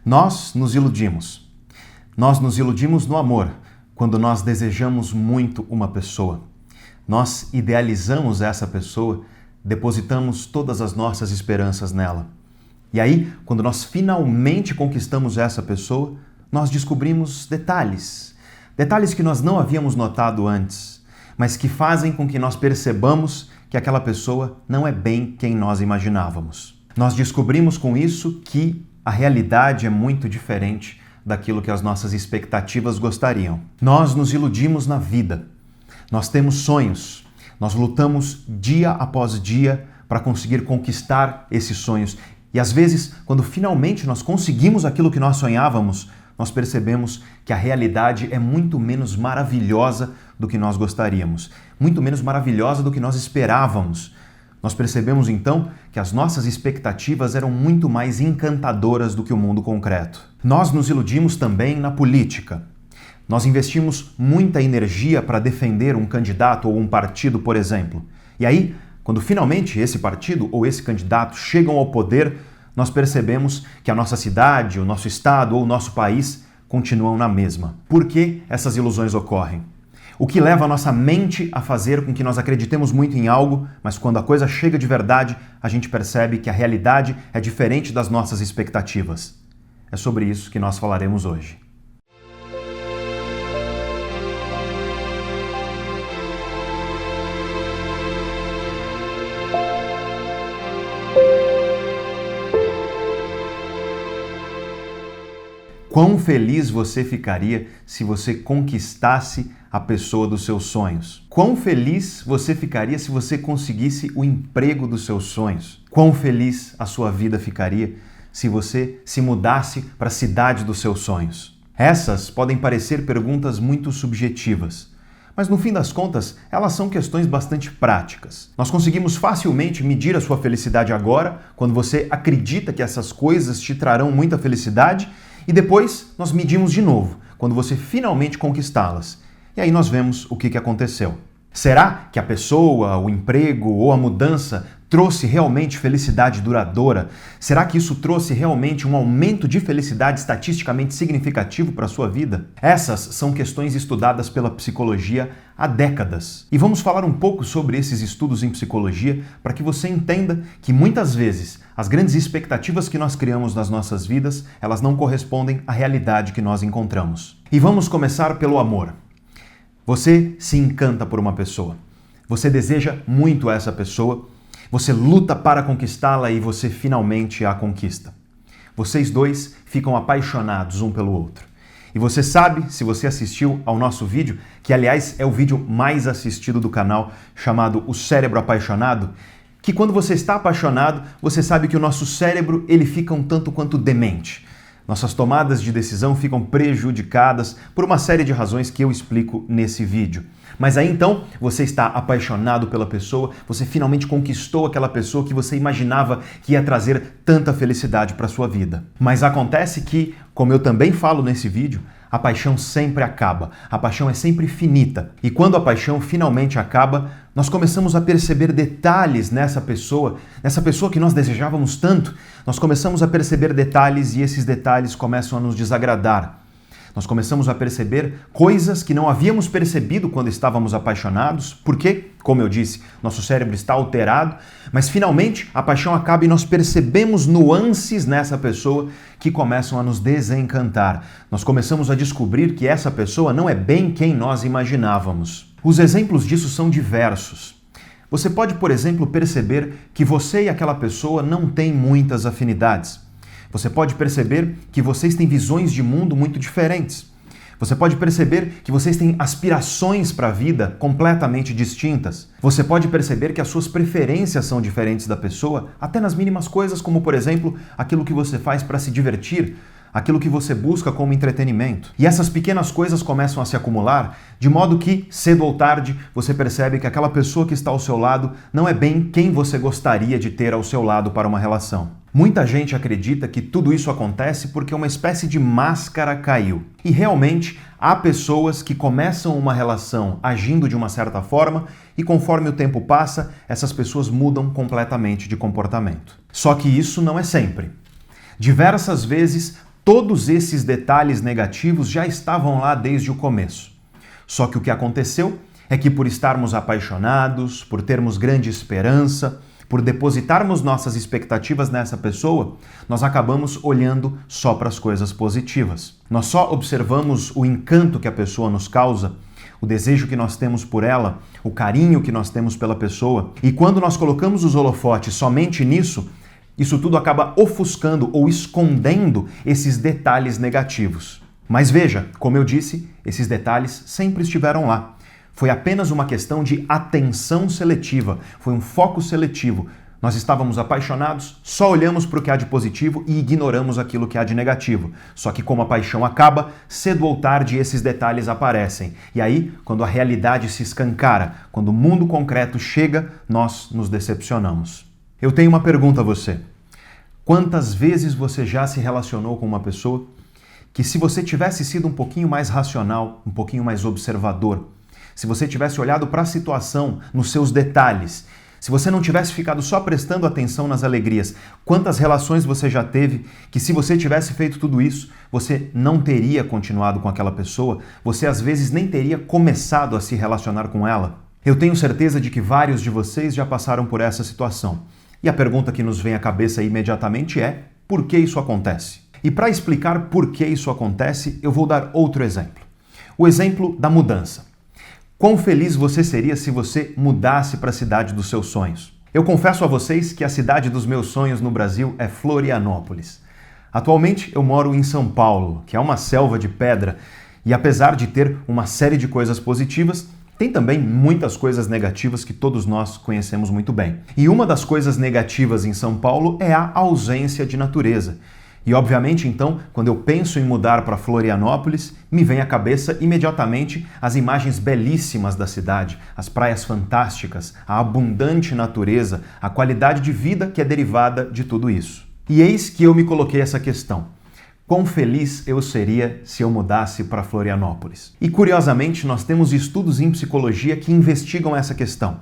Nós nos iludimos. Nós nos iludimos no amor, quando nós desejamos muito uma pessoa. Nós idealizamos essa pessoa, depositamos todas as nossas esperanças nela. E aí, quando nós finalmente conquistamos essa pessoa, nós descobrimos detalhes. Detalhes que nós não havíamos notado antes, mas que fazem com que nós percebamos que aquela pessoa não é bem quem nós imaginávamos. Nós descobrimos com isso que a realidade é muito diferente daquilo que as nossas expectativas gostariam. Nós nos iludimos na vida. Nós temos sonhos. Nós lutamos dia após dia para conseguir conquistar esses sonhos. E às vezes, quando finalmente nós conseguimos aquilo que nós sonhávamos, nós percebemos que a realidade é muito menos maravilhosa do que nós gostaríamos, muito menos maravilhosa do que nós esperávamos. Nós percebemos então que as nossas expectativas eram muito mais encantadoras do que o mundo concreto. Nós nos iludimos também na política. Nós investimos muita energia para defender um candidato ou um partido, por exemplo. E aí, quando finalmente esse partido ou esse candidato chegam ao poder, nós percebemos que a nossa cidade, o nosso estado ou o nosso país continuam na mesma. Por que essas ilusões ocorrem? O que leva a nossa mente a fazer com que nós acreditemos muito em algo, mas quando a coisa chega de verdade, a gente percebe que a realidade é diferente das nossas expectativas. É sobre isso que nós falaremos hoje. Quão feliz você ficaria se você conquistasse a pessoa dos seus sonhos? Quão feliz você ficaria se você conseguisse o emprego dos seus sonhos? Quão feliz a sua vida ficaria se você se mudasse para a cidade dos seus sonhos? Essas podem parecer perguntas muito subjetivas, mas no fim das contas, elas são questões bastante práticas. Nós conseguimos facilmente medir a sua felicidade agora, quando você acredita que essas coisas te trarão muita felicidade, e depois nós medimos de novo, quando você finalmente conquistá-las. E aí nós vemos o que aconteceu. Será que a pessoa, o emprego ou a mudança trouxe realmente felicidade duradoura? Será que isso trouxe realmente um aumento de felicidade estatisticamente significativo para a sua vida? Essas são questões estudadas pela psicologia há décadas. E vamos falar um pouco sobre esses estudos em psicologia para que você entenda que muitas vezes as grandes expectativas que nós criamos nas nossas vidas, elas não correspondem à realidade que nós encontramos. E vamos começar pelo amor. Você se encanta por uma pessoa. Você deseja muito essa pessoa. Você luta para conquistá-la e você finalmente a conquista. Vocês dois ficam apaixonados um pelo outro. E você sabe, se você assistiu ao nosso vídeo, que aliás é o vídeo mais assistido do canal, chamado O Cérebro Apaixonado, que quando você está apaixonado, você sabe que o nosso cérebro ele fica um tanto quanto demente. Nossas tomadas de decisão ficam prejudicadas por uma série de razões que eu explico nesse vídeo. Mas aí então, você está apaixonado pela pessoa, você finalmente conquistou aquela pessoa que você imaginava que ia trazer tanta felicidade para a sua vida. Mas acontece que, como eu também falo nesse vídeo, a paixão sempre acaba, a paixão é sempre finita. E quando a paixão finalmente acaba, nós começamos a perceber detalhes nessa pessoa que nós desejávamos tanto. Nós começamos a perceber detalhes e esses detalhes começam a nos desagradar. Nós começamos a perceber coisas que não havíamos percebido quando estávamos apaixonados, porque, como eu disse, nosso cérebro está alterado, mas finalmente a paixão acaba e nós percebemos nuances nessa pessoa que começam a nos desencantar. Nós começamos a descobrir que essa pessoa não é bem quem nós imaginávamos. Os exemplos disso são diversos. Você pode, por exemplo, perceber que você e aquela pessoa não têm muitas afinidades. Você pode perceber que vocês têm visões de mundo muito diferentes. Você pode perceber que vocês têm aspirações para a vida completamente distintas. Você pode perceber que as suas preferências são diferentes da pessoa, até nas mínimas coisas, como, por exemplo, aquilo que você faz para se divertir, aquilo que você busca como entretenimento. E essas pequenas coisas começam a se acumular, de modo que, cedo ou tarde, você percebe que aquela pessoa que está ao seu lado não é bem quem você gostaria de ter ao seu lado para uma relação. Muita gente acredita que tudo isso acontece porque uma espécie de máscara caiu. E realmente há pessoas que começam uma relação agindo de uma certa forma e conforme o tempo passa, essas pessoas mudam completamente de comportamento. Só que isso não é sempre. Diversas vezes Todos esses detalhes negativos já estavam lá desde o começo. Só que o que aconteceu é que por estarmos apaixonados, por termos grande esperança, por depositarmos nossas expectativas nessa pessoa, nós acabamos olhando só para as coisas positivas. Nós só observamos o encanto que a pessoa nos causa, o desejo que nós temos por ela, o carinho que nós temos pela pessoa. E quando nós colocamos os holofotes somente nisso, isso tudo acaba ofuscando ou escondendo esses detalhes negativos. Mas veja, como eu disse, esses detalhes sempre estiveram lá. Foi apenas uma questão de atenção seletiva, foi um foco seletivo. Nós estávamos apaixonados, só olhamos para o que há de positivo e ignoramos aquilo que há de negativo. Só que como a paixão acaba, cedo ou tarde esses detalhes aparecem. E aí, quando a realidade se escancara, quando o mundo concreto chega, nós nos decepcionamos. Eu tenho uma pergunta a você. Quantas vezes você já se relacionou com uma pessoa que, se você tivesse sido um pouquinho mais racional, um pouquinho mais observador, se você tivesse olhado para a situação, nos seus detalhes, se você não tivesse ficado só prestando atenção nas alegrias, quantas relações você já teve que, se você tivesse feito tudo isso, você não teria continuado com aquela pessoa, você às vezes nem teria começado a se relacionar com ela? Eu tenho certeza de que vários de vocês já passaram por essa situação. E a pergunta que nos vem à cabeça imediatamente é: por que isso acontece? E para explicar por que isso acontece, eu vou dar outro exemplo. O exemplo da mudança. Quão feliz você seria se você mudasse para a cidade dos seus sonhos? Eu confesso a vocês que a cidade dos meus sonhos no Brasil é Florianópolis. Atualmente eu moro em São Paulo, que é uma selva de pedra, e apesar de ter uma série de coisas positivas, tem também muitas coisas negativas que todos nós conhecemos muito bem. E uma das coisas negativas em São Paulo é a ausência de natureza. E obviamente, então, quando eu penso em mudar para Florianópolis, me vem à cabeça imediatamente as imagens belíssimas da cidade, as praias fantásticas, a abundante natureza, a qualidade de vida que é derivada de tudo isso. E eis que eu me coloquei essa questão. Quão feliz eu seria se eu mudasse para Florianópolis? E curiosamente, nós temos estudos em psicologia que investigam essa questão.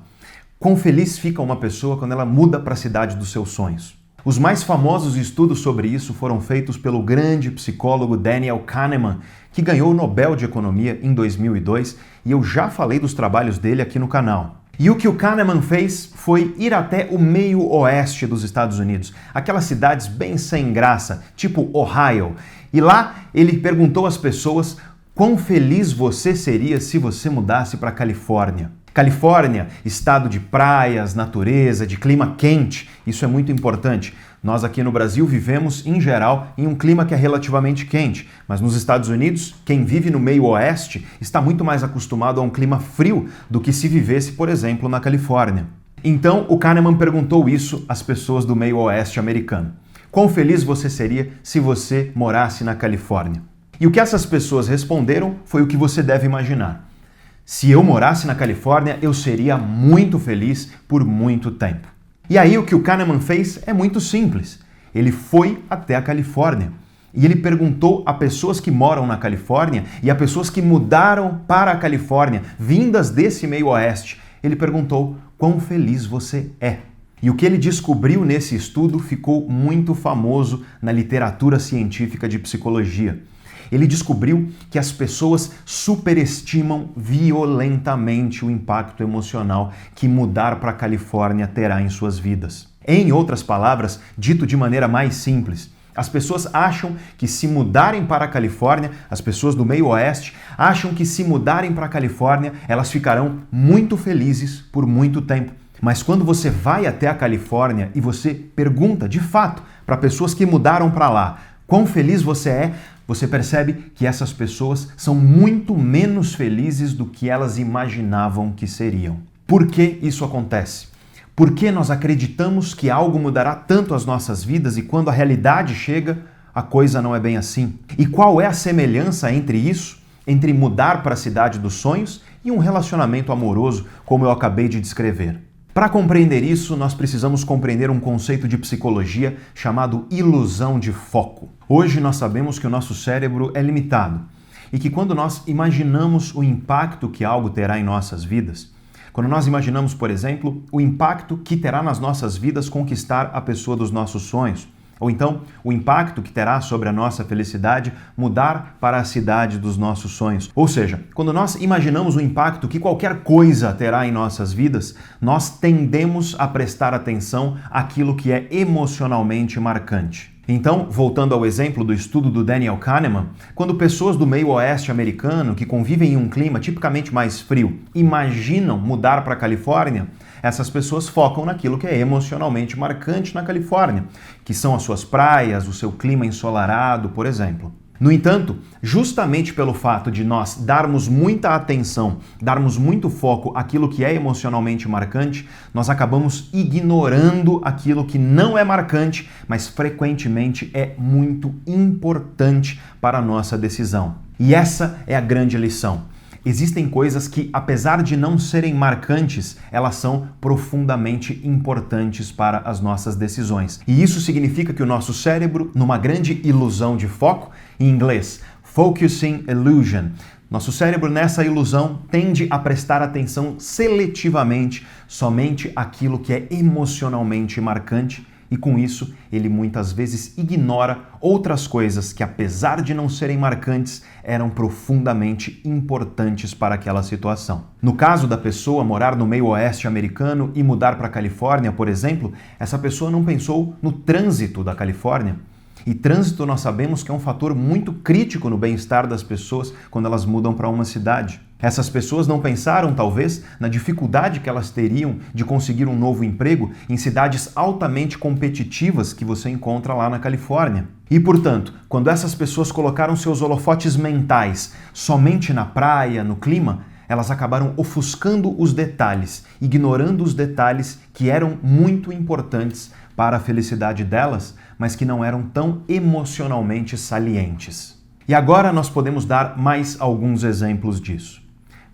Quão feliz fica uma pessoa quando ela muda para a cidade dos seus sonhos? Os mais famosos estudos sobre isso foram feitos pelo grande psicólogo Daniel Kahneman, que ganhou o Nobel de Economia em 2002, e eu já falei dos trabalhos dele aqui no canal. E o que o Kahneman fez foi ir até o meio oeste dos Estados Unidos, aquelas cidades bem sem graça, tipo Ohio. E lá ele perguntou às pessoas quão feliz você seria se você mudasse para a Califórnia. Califórnia, estado de praias, natureza, de clima quente, isso é muito importante. Nós aqui no Brasil vivemos, em geral, em um clima que é relativamente quente, mas nos Estados Unidos, quem vive no meio oeste está muito mais acostumado a um clima frio do que se vivesse, por exemplo, na Califórnia. Então, o Kahneman perguntou isso às pessoas do meio oeste americano. Quão feliz você seria se você morasse na Califórnia? E o que essas pessoas responderam foi o que você deve imaginar. Se eu morasse na Califórnia, eu seria muito feliz por muito tempo. E aí o que o Kahneman fez é muito simples. Ele foi até a Califórnia e ele perguntou a pessoas que moram na Califórnia e a pessoas que mudaram para a Califórnia, vindas desse meio oeste. Ele perguntou quão feliz você é. E o que ele descobriu nesse estudo ficou muito famoso na literatura científica de psicologia. Ele descobriu que as pessoas superestimam violentamente o impacto emocional que mudar para a Califórnia terá em suas vidas. Em outras palavras, dito de maneira mais simples, as pessoas acham que se mudarem para a Califórnia, as pessoas do meio oeste acham que se mudarem para a Califórnia, elas ficarão muito felizes por muito tempo. Mas quando você vai até a Califórnia e você pergunta, de fato, para pessoas que mudaram para lá, quão feliz você é, você percebe que essas pessoas são muito menos felizes do que elas imaginavam que seriam. Por que isso acontece? Por que nós acreditamos que algo mudará tanto as nossas vidas e quando a realidade chega, a coisa não é bem assim? E qual é a semelhança entre isso, entre mudar para a cidade dos sonhos e um relacionamento amoroso, como eu acabei de descrever? Para compreender isso, nós precisamos compreender um conceito de psicologia chamado ilusão de foco. Hoje nós sabemos que o nosso cérebro é limitado e que quando nós imaginamos o impacto que algo terá em nossas vidas, quando nós imaginamos, por exemplo, o impacto que terá nas nossas vidas conquistar a pessoa dos nossos sonhos, Ou então, o impacto que terá sobre a nossa felicidade mudar para a cidade dos nossos sonhos. Ou seja, quando nós imaginamos o impacto que qualquer coisa terá em nossas vidas, nós tendemos a prestar atenção àquilo que é emocionalmente marcante. Então, voltando ao exemplo do estudo do Daniel Kahneman, quando pessoas do meio oeste americano, que convivem em um clima tipicamente mais frio, imaginam mudar para a Califórnia, essas pessoas focam naquilo que é emocionalmente marcante na Califórnia, que são as suas praias, o seu clima ensolarado, por exemplo. No entanto, justamente pelo fato de nós darmos muita atenção, darmos muito foco àquilo que é emocionalmente marcante, nós acabamos ignorando aquilo que não é marcante, mas frequentemente é muito importante para a nossa decisão. E essa é a grande lição. Existem coisas que, apesar de não serem marcantes, elas são profundamente importantes para as nossas decisões. E isso significa que o nosso cérebro, numa grande ilusão de foco, em inglês, focusing illusion, nosso cérebro nessa ilusão tende a prestar atenção seletivamente somente àquilo que é emocionalmente marcante, e com isso ele muitas vezes ignora outras coisas que, apesar de não serem marcantes, eram profundamente importantes para aquela situação. No caso da pessoa morar no meio oeste americano e mudar para a Califórnia, por exemplo, essa pessoa não pensou no trânsito da Califórnia. E trânsito nós sabemos que é um fator muito crítico no bem-estar das pessoas quando elas mudam para uma cidade. Essas pessoas não pensaram, talvez, na dificuldade que elas teriam de conseguir um novo emprego em cidades altamente competitivas que você encontra lá na Califórnia. E, portanto, quando essas pessoas colocaram seus holofotes mentais somente na praia, no clima, elas acabaram ofuscando os detalhes, ignorando os detalhes que eram muito importantes para a felicidade delas, mas que não eram tão emocionalmente salientes. E agora nós podemos dar mais alguns exemplos disso.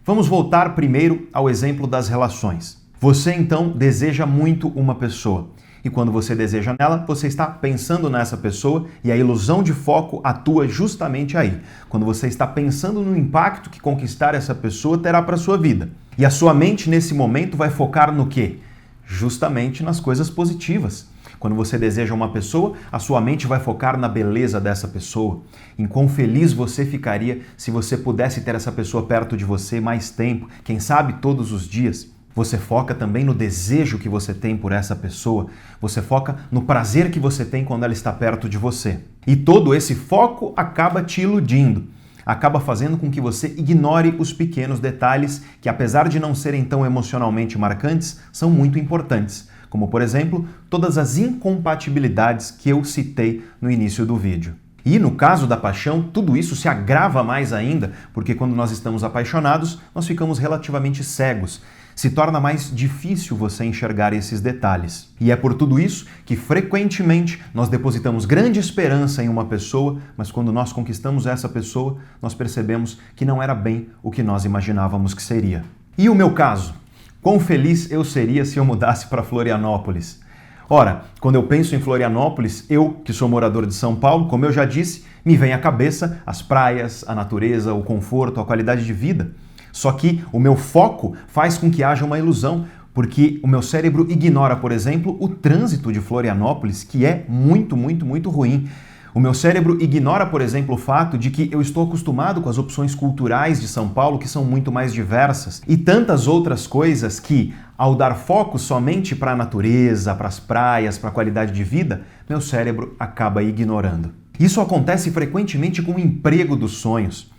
Vamos voltar primeiro ao exemplo das relações. Você então deseja muito uma pessoa. E quando você deseja nela, você está pensando nessa pessoa e a ilusão de foco atua justamente aí. Quando você está pensando no impacto que conquistar essa pessoa terá para a sua vida. E a sua mente nesse momento vai focar no quê? Justamente nas coisas positivas. Quando você deseja uma pessoa, a sua mente vai focar na beleza dessa pessoa, em quão feliz você ficaria se você pudesse ter essa pessoa perto de você mais tempo, quem sabe todos os dias. Você foca também no desejo que você tem por essa pessoa, você foca no prazer que você tem quando ela está perto de você. E todo esse foco acaba te iludindo, acaba fazendo com que você ignore os pequenos detalhes que, apesar de não serem tão emocionalmente marcantes, são muito importantes. Como, por exemplo, todas as incompatibilidades que eu citei no início do vídeo. E no caso da paixão, tudo isso se agrava mais ainda, porque quando nós estamos apaixonados, nós ficamos relativamente cegos. Se torna mais difícil você enxergar esses detalhes. E é por tudo isso que, frequentemente, nós depositamos grande esperança em uma pessoa, mas quando nós conquistamos essa pessoa, nós percebemos que não era bem o que nós imaginávamos que seria. E o meu caso? Quão feliz eu seria se eu mudasse para Florianópolis? Ora, quando eu penso em Florianópolis, eu, que sou morador de São Paulo, como eu já disse, me vem à cabeça as praias, a natureza, o conforto, a qualidade de vida. Só que o meu foco faz com que haja uma ilusão, porque o meu cérebro ignora, por exemplo, o trânsito de Florianópolis, que é muito ruim. O meu cérebro ignora, por exemplo, o fato de que eu estou acostumado com as opções culturais de São Paulo, que são muito mais diversas, e tantas outras coisas que, ao dar foco somente para a natureza, para as praias, para a qualidade de vida, meu cérebro acaba ignorando. Isso acontece frequentemente com o emprego dos sonhos.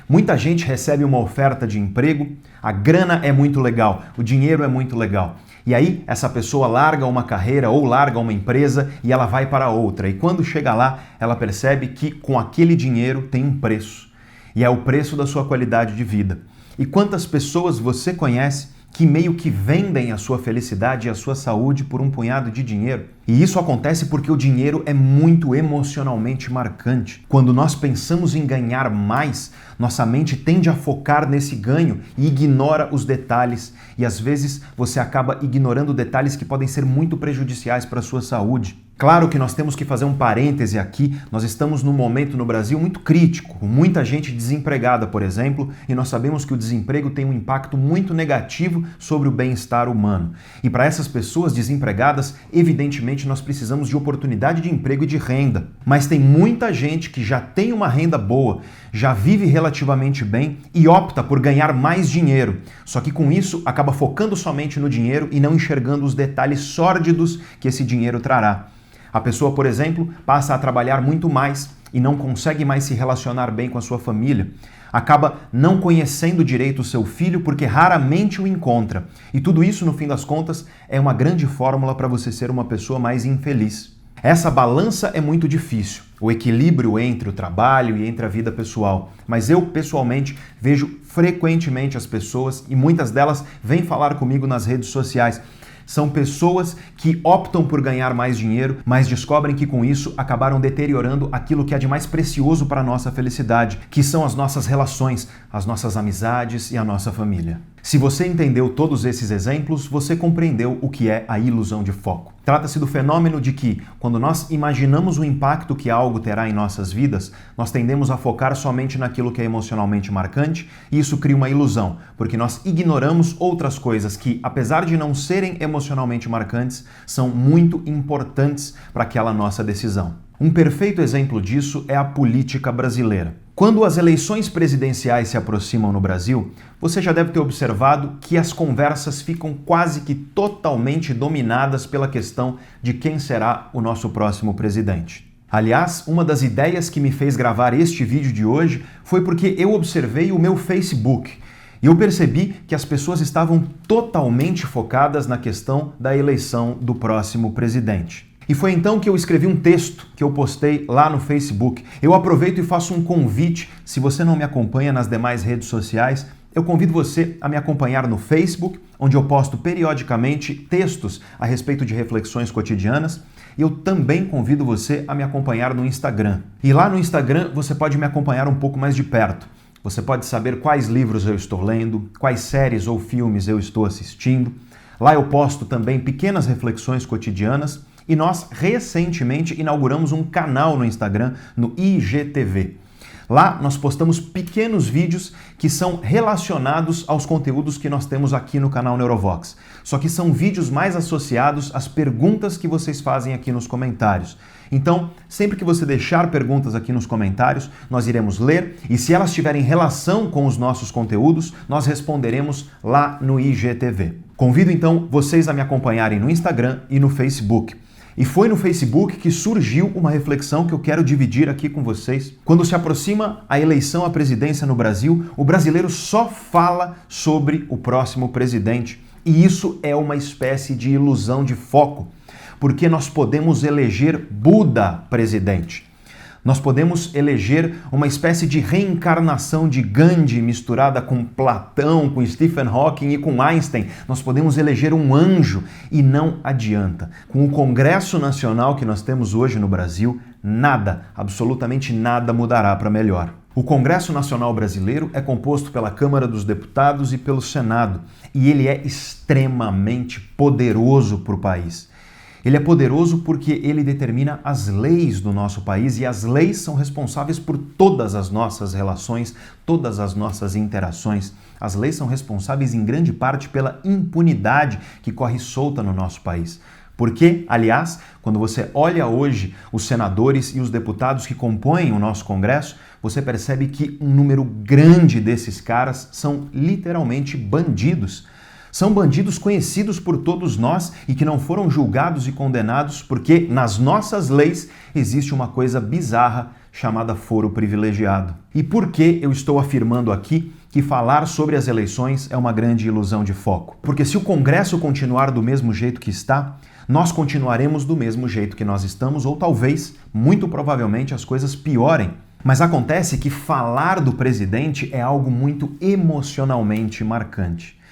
Muita gente recebe uma oferta de emprego, a grana é muito legal, o dinheiro é muito legal. E aí essa pessoa larga uma carreira ou larga uma empresa e ela vai para outra. E quando chega lá, ela percebe que com aquele dinheiro tem um preço. E é o preço da sua qualidade de vida. E quantas pessoas você conhece que meio que vendem a sua felicidade e a sua saúde por um punhado de dinheiro? E isso acontece porque o dinheiro é muito emocionalmente marcante. Quando nós pensamos em ganhar mais, nossa mente tende a focar nesse ganho e ignora os detalhes. E às vezes você acaba ignorando detalhes que podem ser muito prejudiciais para a sua saúde. Claro que nós temos que fazer um parêntese aqui, nós estamos num momento no Brasil muito crítico, com muita gente desempregada, por exemplo, e nós sabemos que o desemprego tem um impacto muito negativo sobre o bem-estar humano. E para essas pessoas desempregadas, evidentemente nós precisamos de oportunidade de emprego e de renda. Mas tem muita gente que já tem uma renda boa, já vive relativamente bem e opta por ganhar mais dinheiro. Só que com isso acaba focando somente no dinheiro e não enxergando os detalhes sórdidos que esse dinheiro trará. A pessoa, por exemplo, passa a trabalhar muito mais e não consegue mais se relacionar bem com a sua família. Acaba não conhecendo direito o seu filho porque raramente o encontra. E tudo isso, no fim das contas, é uma grande fórmula para você ser uma pessoa mais infeliz. Essa balança é muito difícil, o equilíbrio entre o trabalho e entre a vida pessoal. Mas eu, pessoalmente, vejo frequentemente as pessoas, e muitas delas vêm falar comigo nas redes sociais. São pessoas que optam por ganhar mais dinheiro, mas descobrem que com isso acabaram deteriorando aquilo que é de mais precioso para a nossa felicidade, que são as nossas relações, as nossas amizades e a nossa família. Se você entendeu todos esses exemplos, você compreendeu o que é a ilusão de foco. Trata-se do fenômeno de que, quando nós imaginamos o impacto que algo terá em nossas vidas, nós tendemos a focar somente naquilo que é emocionalmente marcante, e isso cria uma ilusão, porque nós ignoramos outras coisas que, apesar de não serem emocionalmente marcantes, são muito importantes para aquela nossa decisão. Um perfeito exemplo disso é a política brasileira. Quando as eleições presidenciais se aproximam no Brasil, você já deve ter observado que as conversas ficam quase que totalmente dominadas pela questão de quem será o nosso próximo presidente. Aliás, uma das ideias que me fez gravar este vídeo de hoje foi porque eu observei o meu Facebook e eu percebi que as pessoas estavam totalmente focadas na questão da eleição do próximo presidente. E foi então que eu escrevi um texto que eu postei lá no Facebook. Eu aproveito e faço um convite. Se você não me acompanha nas demais redes sociais, eu convido você a me acompanhar no Facebook, onde eu posto periodicamente textos a respeito de reflexões cotidianas. E eu também convido você a me acompanhar no Instagram. E lá no Instagram você pode me acompanhar um pouco mais de perto. Você pode saber quais livros eu estou lendo, quais séries ou filmes eu estou assistindo. Lá eu posto também pequenas reflexões cotidianas. E nós recentemente inauguramos um canal no Instagram, no IGTV. Lá nós postamos pequenos vídeos que são relacionados aos conteúdos que nós temos aqui no canal Neurovox. Só que são vídeos mais associados às perguntas que vocês fazem aqui nos comentários. Então, sempre que você deixar perguntas aqui nos comentários, nós iremos ler e se elas tiverem relação com os nossos conteúdos, nós responderemos lá no IGTV. Convido então vocês a me acompanharem no Instagram e no Facebook. E foi no Facebook que surgiu uma reflexão que eu quero dividir aqui com vocês. Quando se aproxima a eleição à presidência no Brasil, o brasileiro só fala sobre o próximo presidente. E isso é uma espécie de ilusão de foco, porque nós podemos eleger Buda presidente. Nós podemos eleger uma espécie de reencarnação de Gandhi misturada com Platão, com Stephen Hawking e com Einstein. Nós podemos eleger um anjo e não adianta. Com o Congresso Nacional que nós temos hoje no Brasil, nada, absolutamente nada mudará para melhor. O Congresso Nacional Brasileiro é composto pela Câmara dos Deputados e pelo Senado, e ele é extremamente poderoso para o país. Ele é poderoso porque ele determina as leis do nosso país e as leis são responsáveis por todas as nossas relações, todas as nossas interações. As leis são responsáveis em grande parte pela impunidade que corre solta no nosso país. Porque, aliás, quando você olha hoje os senadores e os deputados que compõem o nosso Congresso, você percebe que um número grande desses caras são literalmente bandidos. São bandidos conhecidos por todos nós e que não foram julgados e condenados porque nas nossas leis existe uma coisa bizarra chamada foro privilegiado. E por que eu estou afirmando aqui que falar sobre as eleições é uma grande ilusão de foco? Porque se o Congresso continuar do mesmo jeito que está, nós continuaremos do mesmo jeito que nós estamos ou talvez, muito provavelmente, as coisas piorem. Mas acontece que falar do presidente é algo muito emocionalmente marcante.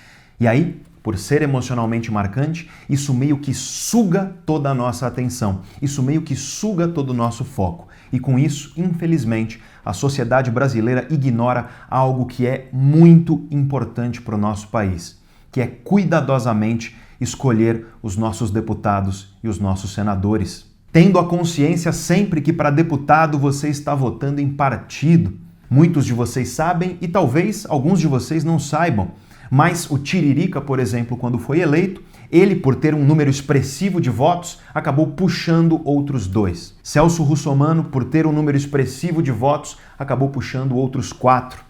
E aí, por ser emocionalmente marcante, isso meio que suga toda a nossa atenção, isso meio que suga todo o nosso foco. E com isso, infelizmente, a sociedade brasileira ignora algo que é muito importante para o nosso país, que é cuidadosamente escolher os nossos deputados e os nossos senadores. tendo a consciência sempre que para deputado você está votando em partido. Muitos de vocês sabem e talvez alguns de vocês não saibam, mas o Tiririca, por exemplo, quando foi eleito, ele, por ter um número expressivo de votos, acabou puxando outros 2. Celso Russomano, por ter um número expressivo de votos, acabou puxando outros 4.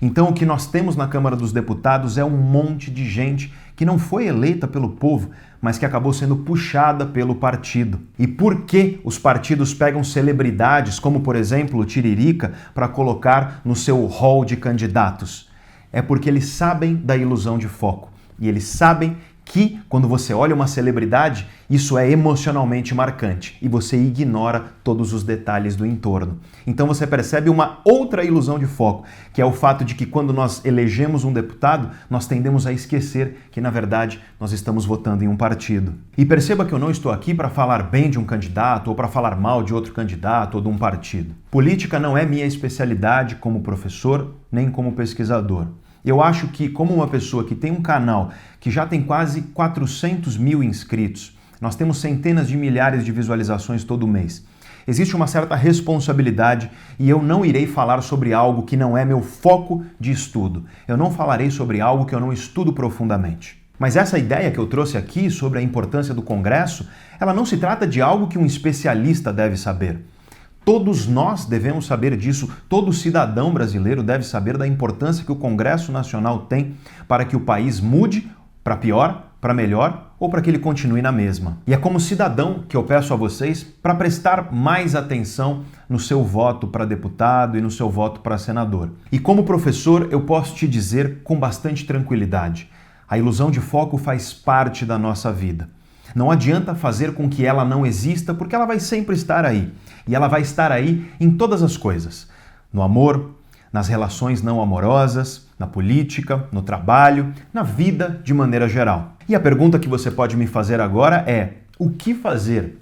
Então, o que nós temos na Câmara dos Deputados é um monte de gente que não foi eleita pelo povo, mas que acabou sendo puxada pelo partido. E por que os partidos pegam celebridades, como por exemplo o Tiririca, para colocar no seu hall de candidatos? É porque eles sabem da ilusão de foco. E eles sabem que, quando você olha uma celebridade, isso é emocionalmente marcante e você ignora todos os detalhes do entorno. Então você percebe uma outra ilusão de foco, que é o fato de que quando nós elegemos um deputado, nós tendemos a esquecer que, na verdade, nós estamos votando em um partido. E perceba que eu não estou aqui para falar bem de um candidato ou para falar mal de outro candidato ou de um partido. Política não é minha especialidade como professor nem como pesquisador. Eu acho que, como uma pessoa que tem um canal que já tem quase 400 mil inscritos, nós temos centenas de milhares de visualizações todo mês. Existe uma certa responsabilidade e eu não irei falar sobre algo que não é meu foco de estudo. Eu não falarei sobre algo que eu não estudo profundamente. Mas essa ideia que eu trouxe aqui sobre a importância do Congresso, ela não se trata de algo que um especialista deve saber. Todos nós devemos saber disso, todo cidadão brasileiro deve saber da importância que o Congresso Nacional tem para que o país mude para pior, para melhor ou para que ele continue na mesma. E é como cidadão que eu peço a vocês para prestar mais atenção no seu voto para deputado e no seu voto para senador. E como professor, eu posso te dizer com bastante tranquilidade, a ilusão de foco faz parte da nossa vida. Não adianta fazer com que ela não exista, porque ela vai sempre estar aí. E ela vai estar aí em todas as coisas. No amor, nas relações não amorosas, na política, no trabalho, na vida de maneira geral. E a pergunta que você pode me fazer agora é: o que fazer?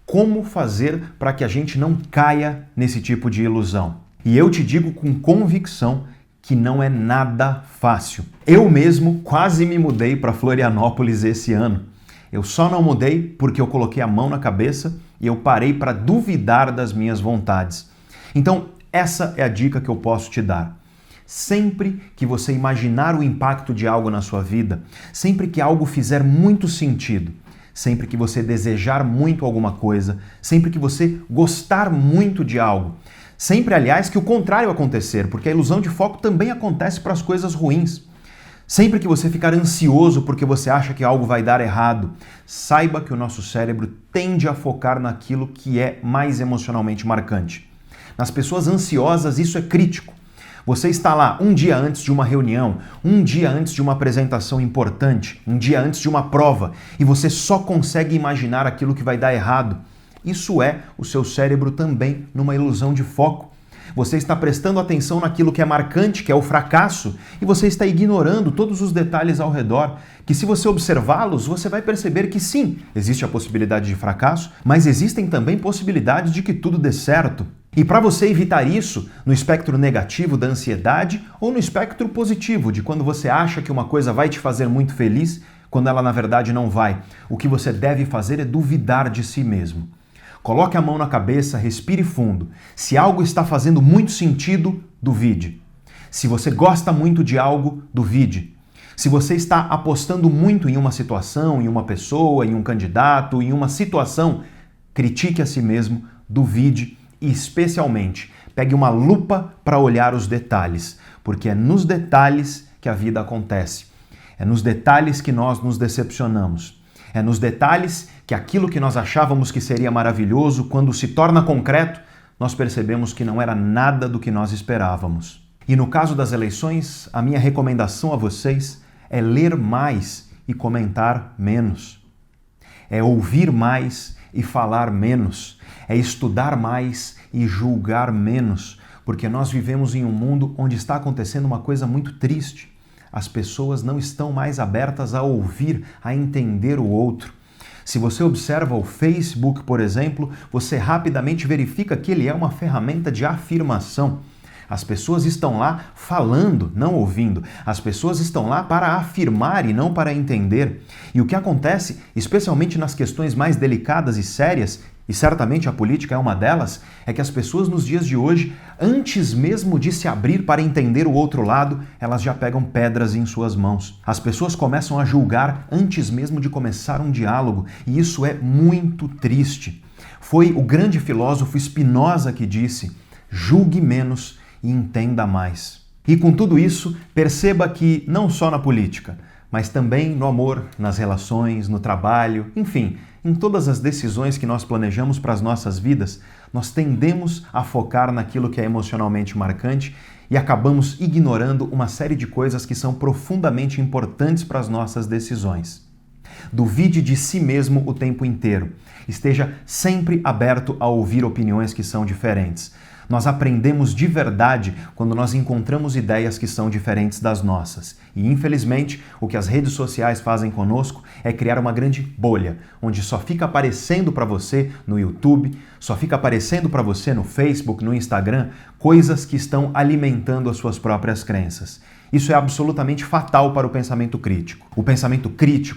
Como fazer para que a gente não caia nesse tipo de ilusão? E eu te digo com convicção que não é nada fácil. Eu mesmo quase me mudei para Florianópolis esse ano. Eu só não mudei porque eu coloquei a mão na cabeça e eu parei para duvidar das minhas vontades. Então, essa é a dica que eu posso te dar. Sempre que você imaginar o impacto de algo na sua vida, sempre que algo fizer muito sentido, sempre que você desejar muito alguma coisa, sempre que você gostar muito de algo, sempre, aliás, que o contrário acontecer, porque a ilusão de foco também acontece para as coisas ruins. Sempre que você ficar ansioso porque você acha que algo vai dar errado, saiba que o nosso cérebro tende a focar naquilo que é mais emocionalmente marcante. Nas pessoas ansiosas, isso é crítico. Você está lá um dia antes de uma reunião, um dia antes de uma apresentação importante, um dia antes de uma prova, e você só consegue imaginar aquilo que vai dar errado. Isso é o seu cérebro também numa ilusão de foco. Você está prestando atenção naquilo que é marcante, que é o fracasso, e você está ignorando todos os detalhes ao redor, que se você observá-los, você vai perceber que sim, existe a possibilidade de fracasso, mas existem também possibilidades de que tudo dê certo. E para você evitar isso, no espectro negativo da ansiedade ou no espectro positivo, de quando você acha que uma coisa vai te fazer muito feliz, quando ela na verdade não vai, o que você deve fazer é duvidar de si mesmo. Coloque a mão na cabeça, respire fundo. Se algo está fazendo muito sentido, duvide. Se você gosta muito de algo, duvide. Se você está apostando muito em uma situação, em uma pessoa, em um candidato, em uma situação, critique a si mesmo, duvide e, especialmente, pegue uma lupa para olhar os detalhes, porque é nos detalhes que a vida acontece. É nos detalhes que nós nos decepcionamos. É nos detalhes que aquilo que nós achávamos que seria maravilhoso, quando se torna concreto, nós percebemos que não era nada do que nós esperávamos. E no caso das eleições, a minha recomendação a vocês é ler mais e comentar menos. É ouvir mais e falar menos. É estudar mais e julgar menos. Porque nós vivemos em um mundo onde está acontecendo uma coisa muito triste. As pessoas não estão mais abertas a ouvir, a entender o outro. Se você observa o Facebook, por exemplo, você rapidamente verifica que ele é uma ferramenta de afirmação. As pessoas estão lá falando, não ouvindo. As pessoas estão lá para afirmar e não para entender. E o que acontece, especialmente nas questões mais delicadas e sérias, E certamente a política é uma delas, é que as pessoas nos dias de hoje, antes mesmo de se abrir para entender o outro lado, elas já pegam pedras em suas mãos. As pessoas começam a julgar antes mesmo de começar um diálogo, e isso é muito triste. Foi o grande filósofo Spinoza que disse: julgue menos e entenda mais. E com tudo isso, perceba que não só na política, mas também no amor, nas relações, no trabalho, enfim, em todas as decisões que nós planejamos para as nossas vidas, nós tendemos a focar naquilo que é emocionalmente marcante e acabamos ignorando uma série de coisas que são profundamente importantes para as nossas decisões. Duvide de si mesmo o tempo inteiro. Esteja sempre aberto a ouvir opiniões que são diferentes. Nós aprendemos de verdade quando nós encontramos ideias que são diferentes das nossas. E, infelizmente, o que as redes sociais fazem conosco é criar uma grande bolha, onde só fica aparecendo para você no YouTube, só fica aparecendo para você no Facebook, no Instagram, coisas que estão alimentando as suas próprias crenças. Isso é absolutamente fatal para o pensamento crítico. O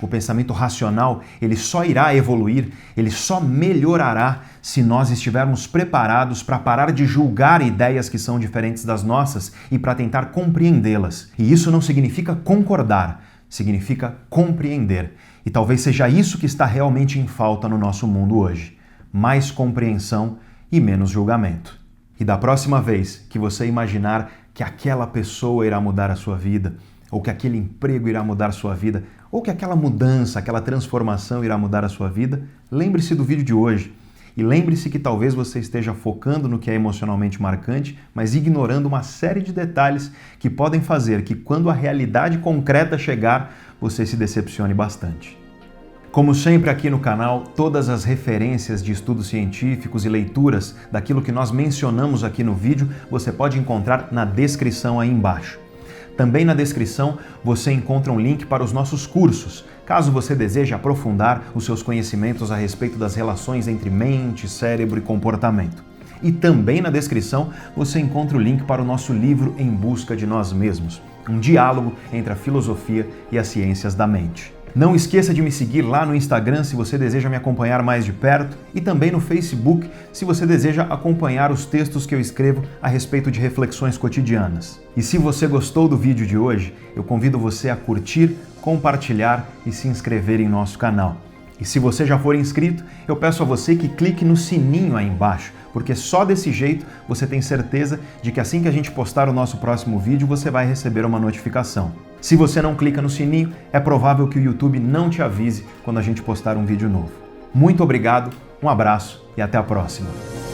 pensamento racional, ele só irá evoluir, ele só melhorará se nós estivermos preparados para parar de julgar ideias que são diferentes das nossas e para tentar compreendê-las. E isso não significa concordar, significa compreender. E talvez seja isso que está realmente em falta no nosso mundo hoje. Mais compreensão e menos julgamento. E da próxima vez que você imaginar que aquela pessoa irá mudar a sua vida, ou que aquele emprego irá mudar a sua vida, ou que aquela mudança, aquela transformação irá mudar a sua vida, lembre-se do vídeo de hoje. E lembre-se que talvez você esteja focando no que é emocionalmente marcante, mas ignorando uma série de detalhes que podem fazer que, quando a realidade concreta chegar, você se decepcione bastante. Como sempre aqui no canal, todas as referências de estudos científicos e leituras daquilo que nós mencionamos aqui no vídeo, você pode encontrar na descrição aí embaixo. Também na descrição você encontra um link para os nossos cursos, caso você deseje aprofundar os seus conhecimentos a respeito das relações entre mente, cérebro e comportamento. E também na descrição você encontra o link para o nosso livro Em Busca de Nós Mesmos, um diálogo entre a filosofia e as ciências da mente. Não esqueça de me seguir lá no Instagram se você deseja me acompanhar mais de perto e também no Facebook se você deseja acompanhar os textos que eu escrevo a respeito de reflexões cotidianas. E se você gostou do vídeo de hoje, eu convido você a curtir, compartilhar e se inscrever em nosso canal. E se você já for inscrito, eu peço a você que clique no sininho aí embaixo, porque só desse jeito você tem certeza de que assim que a gente postar o nosso próximo vídeo, você vai receber uma notificação. Se você não clica no sininho, é provável que o YouTube não te avise quando a gente postar um vídeo novo. Muito obrigado, um abraço e até a próxima!